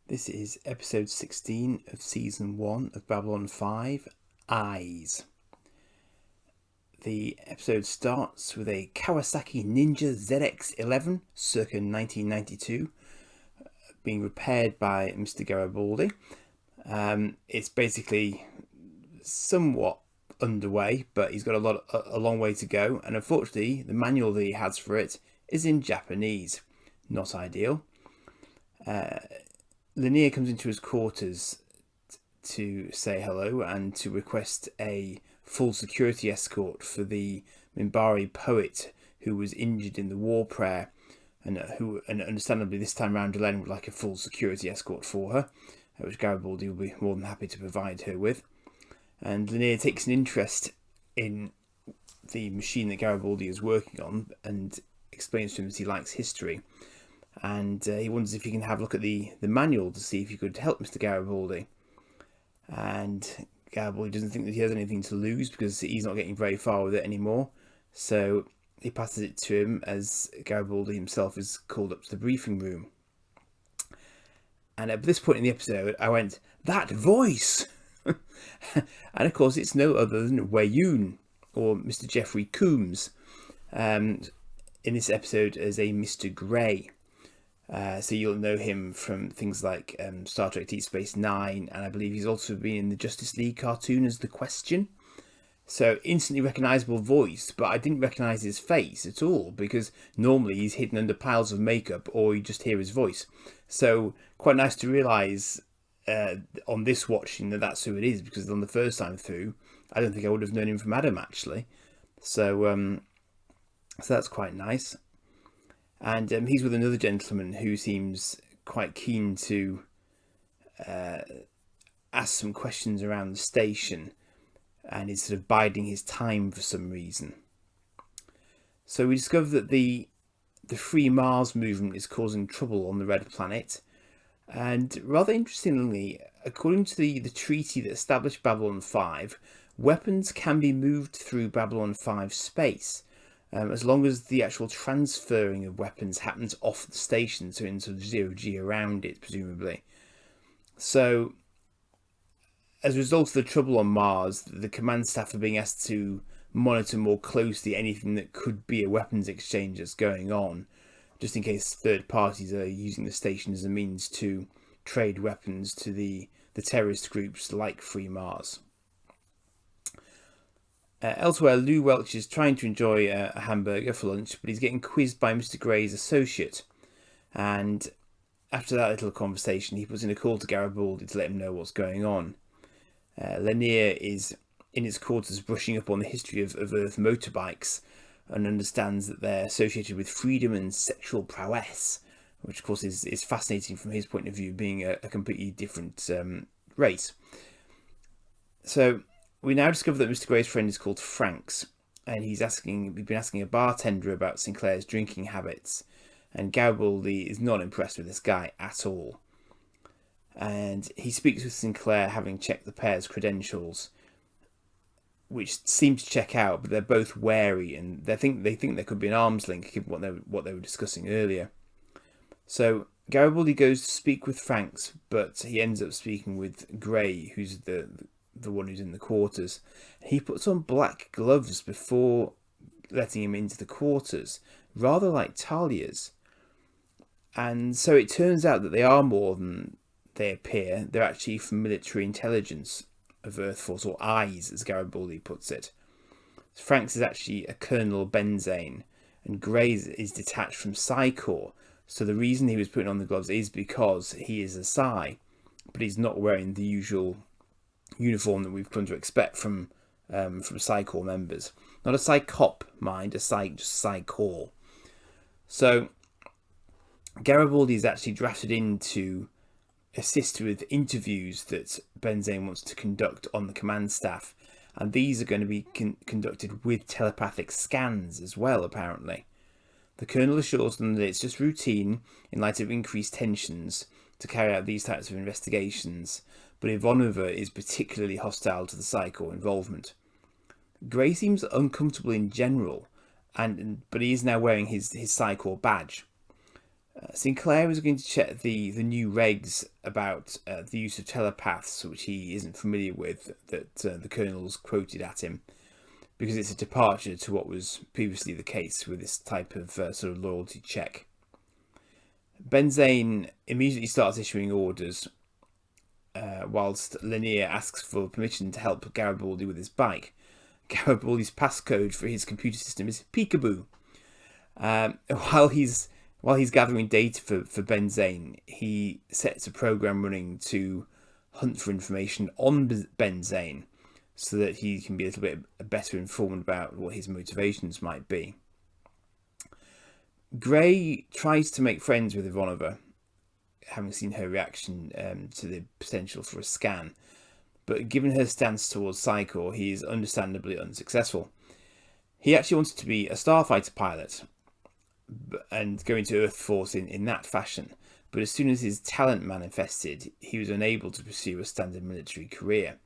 This is episode 16 of season 1 of Babylon 5, Eyes. The episode starts with a Kawasaki Ninja ZX-11 circa 1992 being repaired by Mr. Garibaldi. It's basically somewhat underway, but he's got a long way to go, and unfortunately the manual that he has for it is in Japanese. Not ideal. Lanier comes into his quarters to say hello and to request a full security escort for the Minbari poet who was injured in the war prayer, and understandably this time round Delenn would like a full security escort for her, which Garibaldi will be more than happy to provide her with. And Lanier takes an interest in the machine that Garibaldi is working on and explains to him that he likes history. And he wonders if he can have a look at the manual to see if he could help Mr. Garibaldi. And Garibaldi doesn't think that he has anything to lose because he's not getting very far with it anymore. So he passes it to him as Garibaldi himself is called up to the briefing room. And at this point in the episode, I went, "That voice!" And of course, it's no other than Wei-Yun, or Mr. Jeffrey Coombs, in this episode as a Mr. Grey. So you'll know him from things like Star Trek Deep Space Nine, and I believe he's also been in the Justice League cartoon as The Question. So instantly recognisable voice, but I didn't recognise his face at all because normally he's hidden under piles of makeup or you just hear his voice. So quite nice to realise on this watching that that's who it is, because on the first time through I don't think I would have known him from Adam actually. So that's quite nice. And he's with another gentleman who seems quite keen to ask some questions around the station, and is sort of biding his time for some reason. So we discover that the Free Mars movement is causing trouble on the Red Planet. And rather interestingly, according to the treaty that established Babylon 5, weapons can be moved through Babylon 5 space. As long as the actual transferring of weapons happens off the station, so in sort of zero-G around it, presumably. So, as a result of the trouble on Mars, the command staff are being asked to monitor more closely anything that could be a weapons exchange that's going on, just in case third parties are using the station as a means to trade weapons to the terrorist groups like Free Mars. Elsewhere, Lou Welch is trying to enjoy a hamburger for lunch, but he's getting quizzed by Mr. Grey's associate. And after that little conversation, he puts in a call to Garibaldi to let him know what's going on. Lanier is in his quarters brushing up on the history of Earth motorbikes and understands that they're associated with freedom and sexual prowess, which of course is fascinating from his point of view, being a completely different race. So we now discover that Mr. Grey's friend is called Franks, and we've been asking a bartender about Sinclair's drinking habits, and Garibaldi is not impressed with this guy at all. And he speaks with Sinclair, having checked the pair's credentials, which seem to check out, but they're both wary, and they think there could be an arms link given what they were discussing earlier. So Garibaldi goes to speak with Franks, but he ends up speaking with Grey, who's the one who's in the quarters. He puts on black gloves before letting him into the quarters, rather like Talia's. And so it turns out that they are more than they appear. They're actually from military intelligence of Earth Force, or eyes, as Garibaldi puts it. Franks is actually a Colonel Benzane, and Grey is detached from Psi Corps. So the reason he was putting on the gloves is because he is a Psi, but he's not wearing the usual uniform that we've come to expect from Psi Corps members. Not a Psi Cop, mind, just Psi Corps. So Garibaldi is actually drafted in to assist with interviews that Benzane wants to conduct on the command staff, and these are going to be conducted with telepathic scans as well, apparently. The Colonel assures them that it's just routine in light of increased tensions to carry out these types of investigations, but Ivanova is particularly hostile to the Psi Corps involvement. Grey seems uncomfortable in general, but he is now wearing his Psi Corps badge. Sinclair is going to check the new regs about the use of telepaths, which he isn't familiar with, that the Colonel's quoted at him, because it's a departure to what was previously the case with this type of sort of loyalty check. Benzane immediately starts issuing orders, whilst Lanier asks for permission to help Garibaldi with his bike. Garibaldi's passcode for his computer system is Peekaboo. While he's gathering data for Benzane, he sets a program running to hunt for information on Benzane, so that he can be a little bit better informed about what his motivations might be. Gray tries to make friends with Ivanova, having seen her reaction to the potential for a scan, but given her stance towards Psychor, he is understandably unsuccessful. He actually wanted to be a starfighter pilot and go into Earth Force in that fashion, but as soon as his talent manifested, he was unable to pursue a standard military career.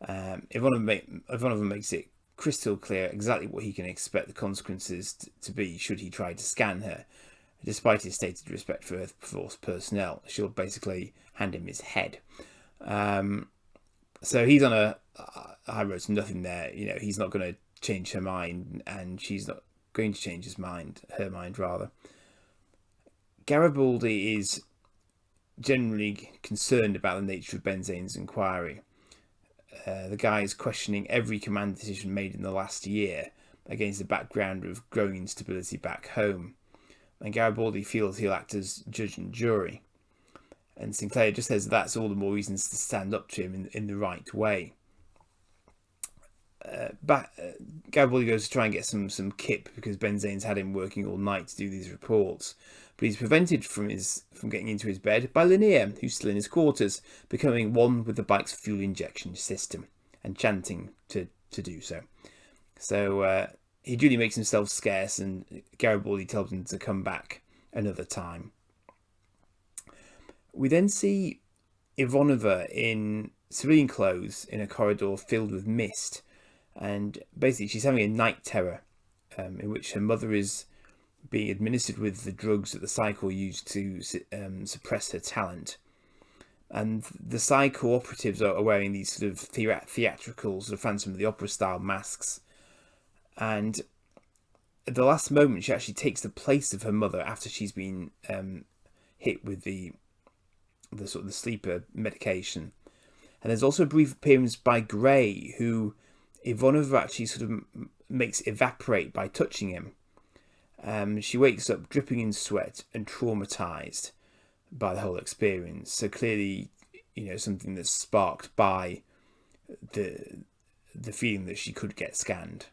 Ivanova makes it crystal clear exactly what he can expect the consequences to be should he try to scan her. Despite his stated respect for Earth Force personnel, she'll basically hand him his head. So he's on a high road to nothing there. You know, he's not going to change her mind, and she's not going to change her mind rather. Garibaldi is generally concerned about the nature of Benzane's inquiry. The guy is questioning every command decision made in the last year against the background of growing instability back home. And Garibaldi feels he'll act as judge and jury. And Sinclair just says that's all the more reasons to stand up to him in the right way. Garibaldi goes to try and get some kip because Benzane's had him working all night to do these reports, but he's prevented from getting into his bed by Lanier, who's still in his quarters, becoming one with the bike's fuel injection system and chanting to do so. So he duly makes himself scarce, and Garibaldi tells him to come back another time. We then see Ivanova in civilian clothes in a corridor filled with mist. And basically, she's having a night terror in which her mother is being administered with the drugs that the Psychor used to suppress her talent. And the Psychor operatives are wearing these sort of theatrical, sort of Phantom of the Opera style masks. And at the last moment, she actually takes the place of her mother after she's been hit with the sort of the sleeper medication. And there's also a brief appearance by Gray, who Ivanova actually sort of makes evaporate by touching him. She wakes up dripping in sweat and traumatized by the whole experience. So clearly, you know, something that's sparked by the feeling that she could get scanned.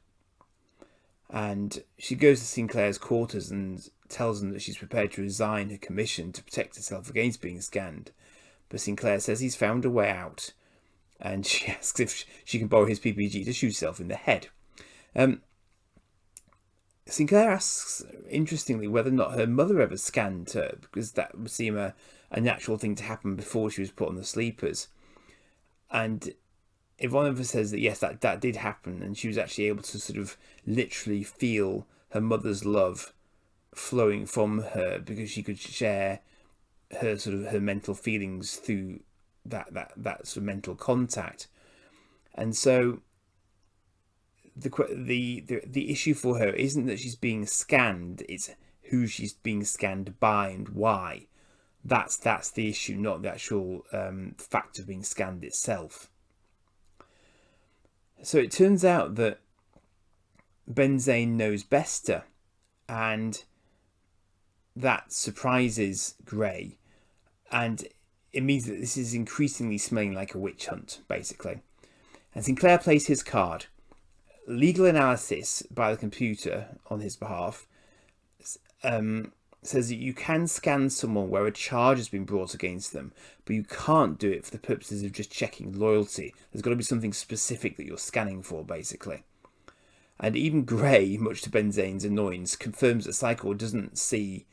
And she goes to Sinclair's quarters and tells him that she's prepared to resign her commission to protect herself against being scanned. But Sinclair says he's found a way out, and she asks if she can borrow his PPG to shoot herself in the head. Sinclair asks, interestingly, whether or not her mother ever scanned her, because that would seem a natural thing to happen before she was put on the sleepers. And Ivanova says that yes, that did happen, and she was actually able to sort of literally feel her mother's love flowing from her, because she could share her mental feelings through that sort of mental contact. And so the issue for her isn't that she's being scanned, it's who she's being scanned by and why. That's the issue, not the actual fact of being scanned itself. So it turns out that Benzane knows Bester, and that surprises Gray, and it means that this is increasingly smelling like a witch hunt, basically. And Sinclair plays his card. Legal analysis by the computer on his behalf says that you can scan someone where a charge has been brought against them, but you can't do it for the purposes of just checking loyalty. There's got to be something specific that you're scanning for, basically. And even Gray, much to Benzane's annoyance, confirms that Psychor doesn't see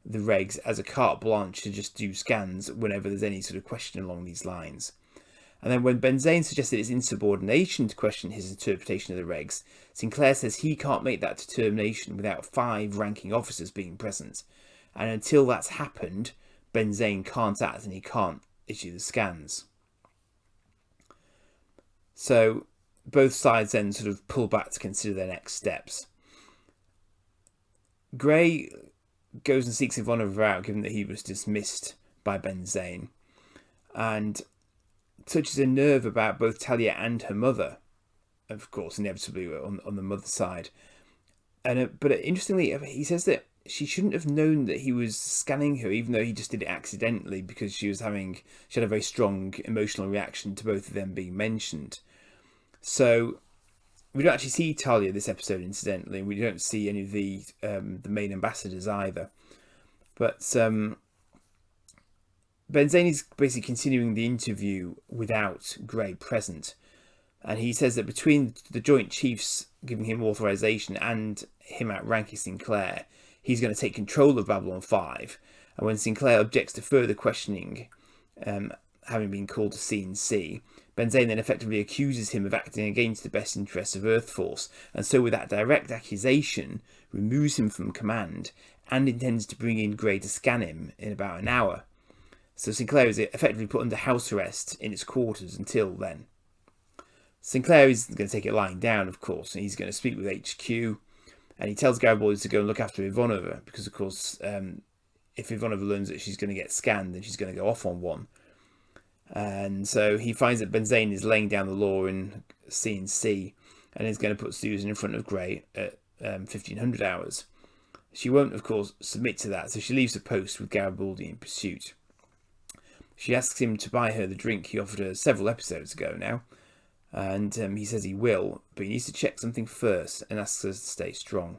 the regs as a carte blanche to just do scans whenever there's any sort of question along these lines. And then when Benzane suggested it's insubordination to question his interpretation of the regs, Sinclair says he can't make that determination without 5 ranking officers being present. and until that's happened, Ben Zane can't act and he can't issue the scans. So both sides then sort of pull back to consider their next steps. Gray goes and seeks Ivanova out, given that he was dismissed by Ben Zane, and touches a nerve about both Talia and her mother, of course, inevitably on the mother's side. But interestingly, he says that she shouldn't have known that he was scanning her, even though he just did it accidentally, because she had a very strong emotional reaction to both of them being mentioned. So we don't actually see Talia this episode, incidentally. We don't see any of the main ambassadors either. But Ben Zane is basically continuing the interview without Gray present. And he says that between the Joint Chiefs giving him authorization and him outranking Sinclair, he's going to take control of Babylon 5. And when Sinclair objects to further questioning, having been called to C&C, Ben Zane then effectively accuses him of acting against the best interests of Earth Force, and so with that direct accusation, removes him from command and intends to bring in Gray to scan him in about an hour. So Sinclair is effectively put under house arrest in its quarters until then. Sinclair is going to take it lying down, of course, and he's going to speak with HQ, and he tells Garibaldi to go and look after Ivanova, because, of course, if Ivanova learns that she's going to get scanned, then she's going to go off on one. And so he finds that Ben Zane is laying down the law in C&C, and is going to put Susan in front of Gray at 1500 hours. She won't, of course, submit to that, so she leaves the post with Garibaldi in pursuit. She asks him to buy her the drink he offered her several episodes ago now, and he says he will, but he needs to check something first and asks her to stay strong.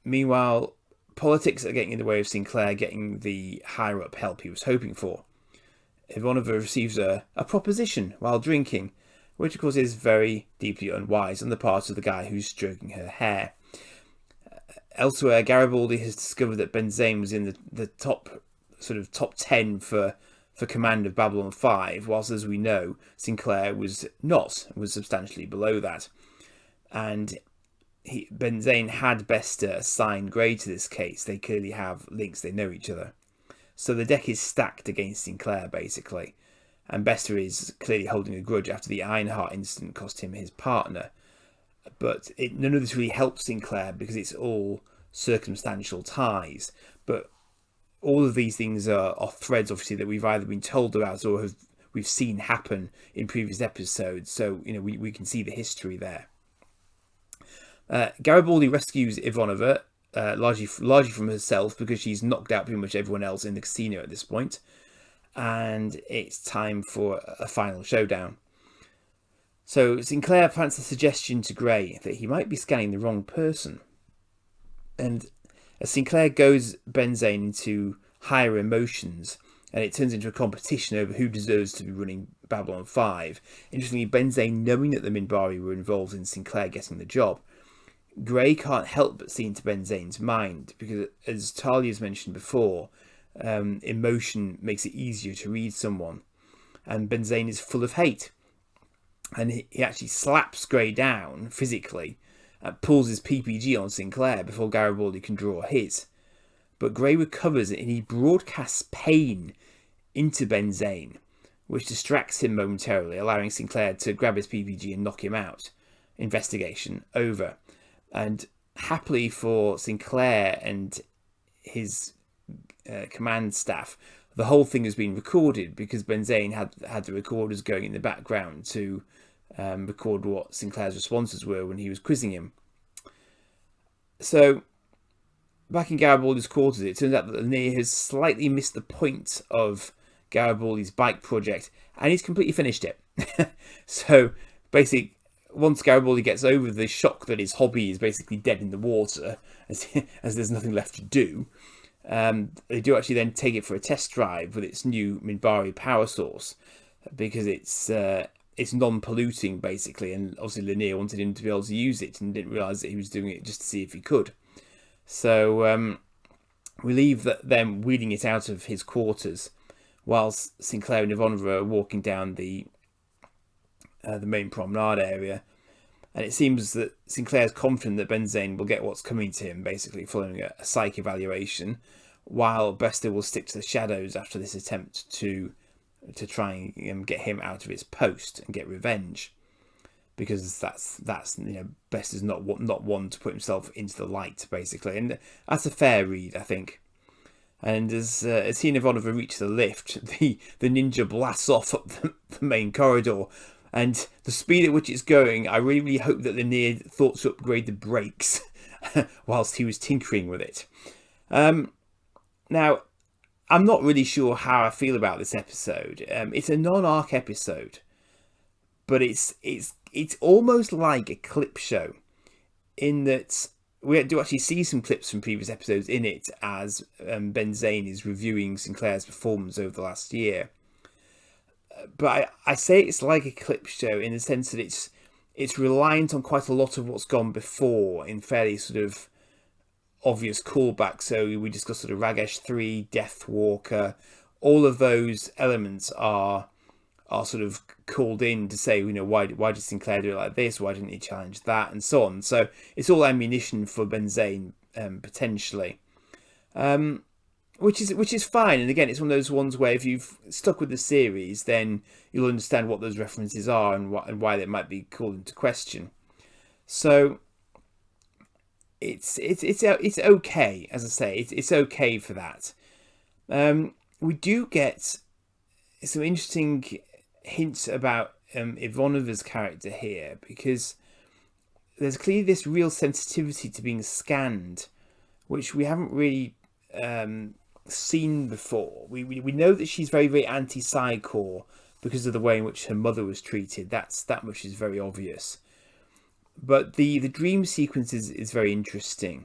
Meanwhile, politics are getting in the way of Sinclair getting the higher-up help he was hoping for. Ivanova receives a proposition while drinking, which of course is very deeply unwise on the part of the guy who's stroking her hair. Elsewhere, Garibaldi has discovered that Ben Zane was in the top 10 for command of Babylon 5, whilst, as we know, Sinclair was substantially below that. And Ben Zane had Bester assign Gray to this case. They clearly have links, they know each other. So the deck is stacked against Sinclair, basically. And Bester is clearly holding a grudge after the Ironheart incident cost him his partner. But none of this really helps Sinclair because it's all circumstantial ties. But all of these things are threads, obviously, that we've either been told about or we've seen happen in previous episodes. So, we can see the history there. Garibaldi rescues Ivanova, largely from herself, because she's knocked out pretty much everyone else in the casino at this point. And it's time for a final showdown. So Sinclair plants a suggestion to Gray that he might be scanning the wrong person. And as Sinclair goes Ben Zane into higher emotions, and it turns into a competition over who deserves to be running Babylon 5. Interestingly, Ben Zane, knowing that the Minbari were involved in Sinclair getting the job, Gray can't help but see into Ben Zane's mind, because as Talia's mentioned before, emotion makes it easier to read someone. And Ben Zane is full of hate. And he actually slaps Gray down physically, pulls his PPG on Sinclair before Garibaldi can draw his. But Gray recovers and he broadcasts pain into Ben Zane, which distracts him momentarily, allowing Sinclair to grab his PPG and knock him out. Investigation over. And happily for Sinclair and his command staff, the whole thing has been recorded because Ben Zane had the recorders going in the background to record what Sinclair's responses were when he was quizzing him. So, back in Garibaldi's quarters, it turns out that Lanier has slightly missed the point of Garibaldi's bike project, and he's completely finished it. So, basically, once Garibaldi gets over the shock that his hobby is basically dead in the water, as there's nothing left to do, they do actually then take it for a test drive with its new Minbari power source, because it's non-polluting basically, and obviously Lanier wanted him to be able to use it and didn't realise that he was doing it just to see if he could. So we leave them wheeling it out of his quarters whilst Sinclair and Ivanova are walking down the main promenade area, And it seems that Sinclair's confident that Benzane will get what's coming to him, basically following a psych evaluation, while Bester will stick to the shadows after this attempt to try and get him out of his post and get revenge, because that's Bester's not one to put himself into the light, basically, and that's a fair read, I think. And as he and Ivanova reach the lift, the ninja blasts off up the main corridor, and the speed at which it's going, I really hope that Lanier thought to upgrade the brakes whilst he was tinkering with it. Now, I'm not really sure how I feel about this episode. It's a non-arc episode, but it's almost like a clip show, in that we do actually see some clips from previous episodes in it as Benzane is reviewing Sinclair's performance over the last year. But I say it's like a clip show in the sense that it's reliant on quite a lot of what's gone before in fairly sort of obvious callbacks. So we discussed sort of Ragesh 3, Deathwalker. All of those elements are sort of called in to say, why did Sinclair do it like this? Why didn't he challenge that? And so on. So it's all ammunition for Benzane, potentially. Which is fine. And again, it's one of those ones where if you've stuck with the series, then you'll understand what those references are and why they might be called into question. So it's okay, as I say, it's okay for that. We do get some interesting hints about Ivanova's character here, because there's clearly this real sensitivity to being scanned, which we haven't really seen before. We know that she's very, very anti-Psy-Corps because of the way in which her mother was treated. That much is very obvious. But the dream sequence is very interesting.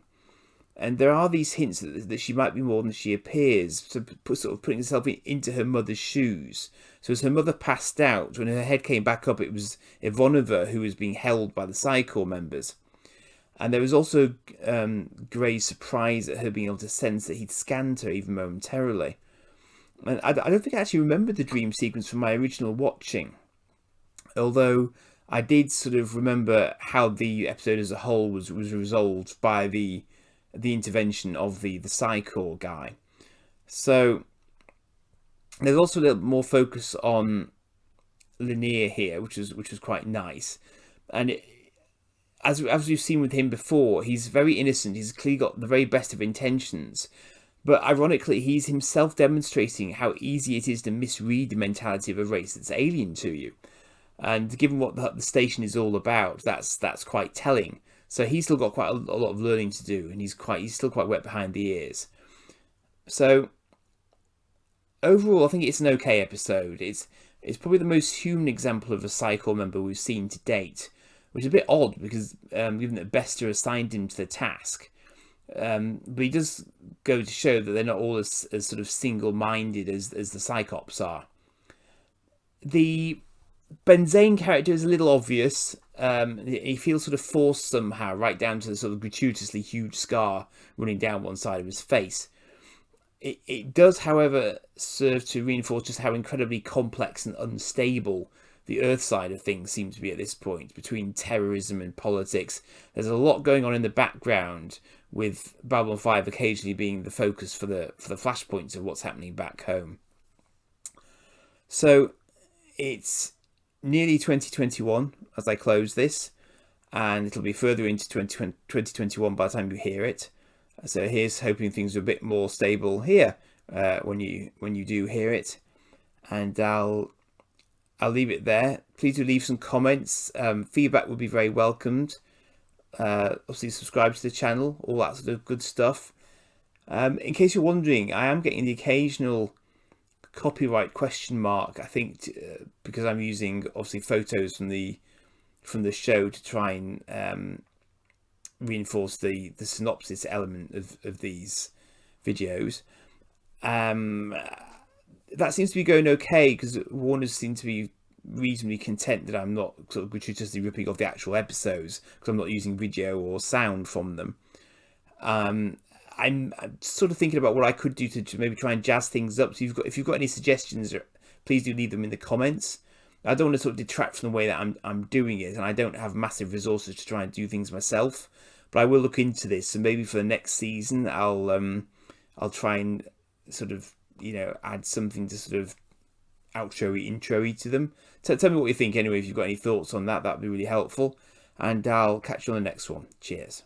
And there are these hints that she might be more than she appears, so sort of putting herself into her mother's shoes. So as her mother passed out, when her head came back up, it was Ivanova who was being held by the Psy-Corps members. And there was also Gray's surprise at her being able to sense that he'd scanned her even momentarily. And I don't think I actually remembered the dream sequence from my original watching, although I did sort of remember how the episode as a whole was resolved by the intervention of the Psy-Corps guy. So there's also a little more focus on Lanier here, which was quite nice. And as we've seen with him before, he's very innocent. He's clearly got the very best of intentions. But ironically, he's himself demonstrating how easy it is to misread the mentality of a race that's alien to you. And given what the station is all about, that's quite telling. So he's still got quite a lot of learning to do, and he's still quite wet behind the ears. So overall, I think it's an okay episode. It's probably the most human example of a Psy-Corps member we've seen to date, which is a bit odd because given that Bester assigned him to the task. But he does go to show that they're not all as sort of single-minded as the Psychops are. The Benzane character is a little obvious. He feels sort of forced somehow, right down to the sort of gratuitously huge scar running down one side of his face. It does, however, serve to reinforce just how incredibly complex and unstable the Earth side of things seems to be at this point, between terrorism and politics. There's a lot going on in the background, with Babylon 5 occasionally being the focus for the flashpoints of what's happening back home. So it's nearly 2021 as I close this, and it'll be further into 2021 by the time you hear it. So here's hoping things are a bit more stable here when you do hear it, and I'll leave it there. Please do leave some comments. Feedback would be very welcomed. Obviously subscribe to the channel, all that sort of good stuff. In case you're wondering, I am getting the occasional copyright question mark, I think, because I'm using obviously photos from the show to try and reinforce the synopsis element of these videos. That seems to be going okay, because Warners seem to be reasonably content that I'm not sort of gratuitously ripping off the actual episodes, because I'm not using video or sound from them. I'm sort of thinking about what I could do to maybe try and jazz things up. So if you've got any suggestions, please do leave them in the comments. I don't want to sort of detract from the way that I'm doing it, and I don't have massive resources to try and do things myself. But I will look into this, and maybe for the next season, I'll try and sort of add something to sort of outro-y, intro-y to them. So tell me what you think anyway. If you've got any thoughts on that, that'd be really helpful. And I'll catch you on the next one. Cheers.